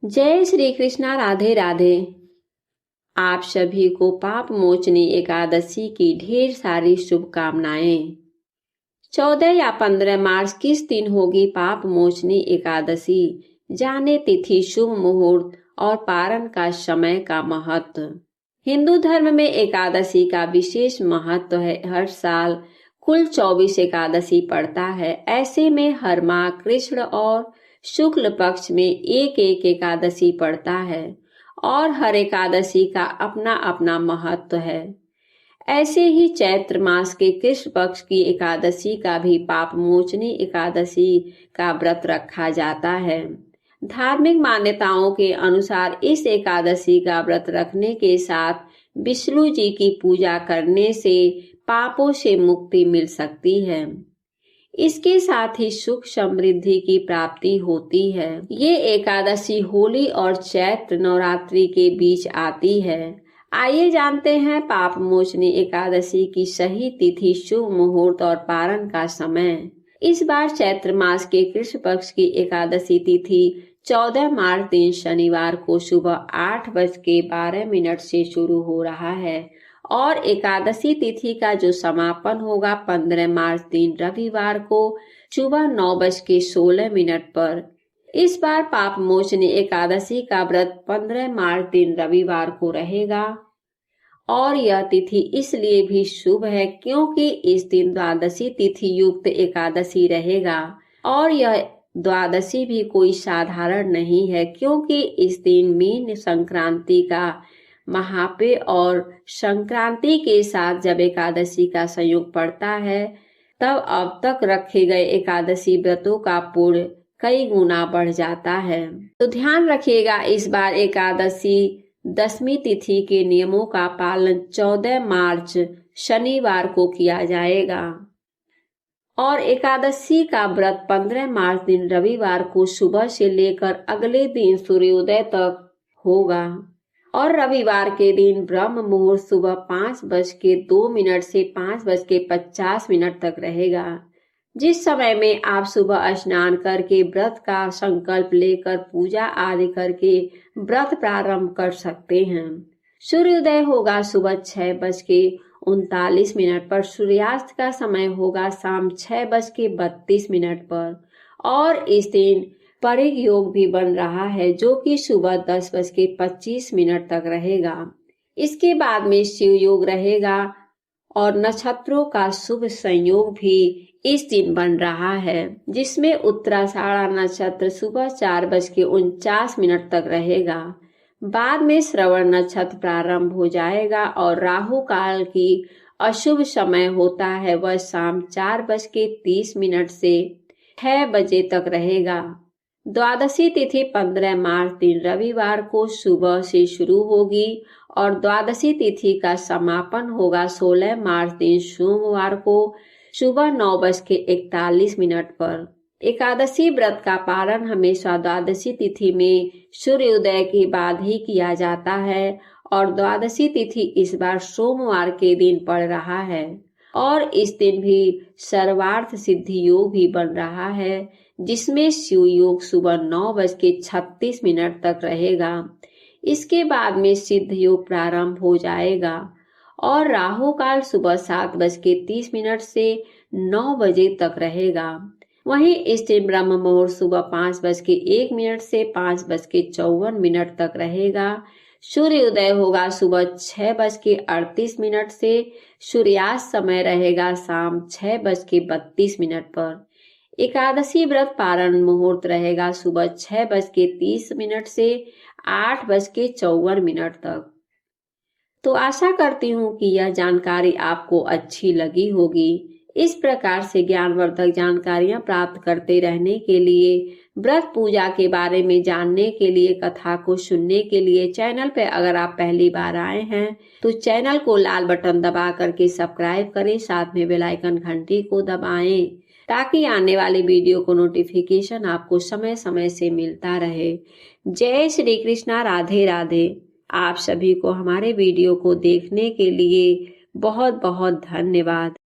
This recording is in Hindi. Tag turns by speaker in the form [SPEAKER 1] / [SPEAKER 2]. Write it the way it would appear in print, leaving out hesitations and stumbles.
[SPEAKER 1] जय श्री कृष्णा। राधे राधे। आप सभी को पाप मोचनी एकादशी की ढेर सारी शुभकामनाएं। 14 या 15 मार्च किस दिन होगी पाप मोचनी एकादशी? जाने तिथि, शुभ मुहूर्त और पारण का समय का महत्व। हिंदू धर्म में एकादशी का विशेष महत्व है। हर साल कुल 24 एकादशी पड़ता है। ऐसे में हर माह कृष्ण और शुक्ल पक्ष में एक एक एकादशी पड़ता है और हर एकादशी का अपना अपना महत्व है। ऐसे ही चैत्र मास के कृष्ण पक्ष की एकादशी का भी पाप मोचनी एकादशी का व्रत रखा जाता है। धार्मिक मान्यताओं के अनुसार इस एकादशी का व्रत रखने के साथ विष्णु जी की पूजा करने से पापों से मुक्ति मिल सकती है। इसके साथ ही सुख समृद्धि की प्राप्ति होती है। ये एकादशी होली और चैत्र नवरात्रि के बीच आती है। आइए जानते हैं पाप मोचनी एकादशी की सही तिथि, शुभ मुहूर्त और पारण का समय। इस बार चैत्र मास के कृष्ण पक्ष की एकादशी तिथि 14 मार्च दिन शनिवार को सुबह 8:12 से शुरू हो रहा है और एकादशी तिथि का जो समापन होगा 15 मार्च दिन रविवार को सुबह 9:16 पर। इस बार पाप मोचनी एकादशी का व्रत 15 मार्च दिन रविवार को रहेगा और यह तिथि इसलिए भी शुभ है क्योंकि इस दिन द्वादशी तिथि युक्त एकादशी रहेगा और यह द्वादशी भी कोई साधारण नहीं है क्योंकि इस दिन मीन संक्रांति का महापे और संक्रांति के साथ जब एकादशी का संयोग पड़ता है तब अब तक रखे गए एकादशी व्रतों का पुण्य कई गुना बढ़ जाता है। तो ध्यान रखिएगा, इस बार एकादशी दशमी तिथि के नियमों का पालन 14 मार्च शनिवार को किया जाएगा और एकादशी का व्रत 15 मार्च दिन रविवार को सुबह से लेकर अगले दिन सूर्योदय तक होगा और रविवार के दिन ब्रह्म मुहूर्त सुबह 5:02 से 5:50 तक रहेगा, जिस समय में आप सुबह स्नान करके व्रत का संकल्प लेकर पूजा आदि करके व्रत प्रारंभ कर सकते हैं। सूर्योदय होगा सुबह 6:39 पर। सूर्यास्त का समय होगा शाम 6:32 पर और इस दिन परिग योग भी बन रहा है जो कि सुबह 10:25 तक रहेगा। इसके बाद में शिव योग रहेगा और नक्षत्रों का शुभ संयोग भी इस दिन बन रहा है जिसमें उत्तराषाढ़ा नक्षत्र सुबह 4:49 तक रहेगा। बाद में श्रवण नक्षत्र प्रारंभ हो जाएगा और राहु काल की अशुभ समय होता है वह शाम 4:30 से 6 बजे तक रहेगा। द्वादशी तिथि 15 मार्च दिन रविवार को सुबह से शुरू होगी और द्वादशी तिथि का समापन होगा 16 मार्च दिन सोमवार को सुबह 9:41 पर। एकादशी व्रत का पारण हमेशा द्वादशी तिथि में सूर्योदय के बाद ही किया जाता है और द्वादशी तिथि इस बार सोमवार के दिन पड़ रहा है और इस दिन भी सर्वार्थ सिद्धि योग भी बन रहा है जिसमें शिव योग सुबह 9:36 तक रहेगा। इसके बाद में सिद्ध योग प्रारंभ हो जाएगा और राहु काल सुबह 7:30 से 9 बजे तक रहेगा। वहीं इस दिन ब्रह्म मुहूर्त सुबह 5:01 से 5:54 तक रहेगा। सूर्योदय होगा सुबह 6:38 से। सूर्यास्त समय रहेगा शाम 6:32 पर। एकादशी व्रत पारण मुहूर्त रहेगा सुबह 6:30 से 8:54 तक। तो आशा करती हूँ कि यह जानकारी आपको अच्छी लगी होगी। इस प्रकार से ज्ञानवर्धक जानकारियां प्राप्त करते रहने के लिए, व्रत पूजा के बारे में जानने के लिए, कथा को सुनने के लिए चैनल पे अगर आप पहली बार आए हैं तो चैनल को लाल बटन दबा करके सब्सक्राइब करें, साथ में बेल आइकन घंटी को दबाएं ताकि आने वाले वीडियो को नोटिफिकेशन आपको समय समय से मिलता रहे। जय श्री कृष्णा। राधे राधे। आप सभी को हमारे वीडियो को देखने के लिए बहुत बहुत धन्यवाद।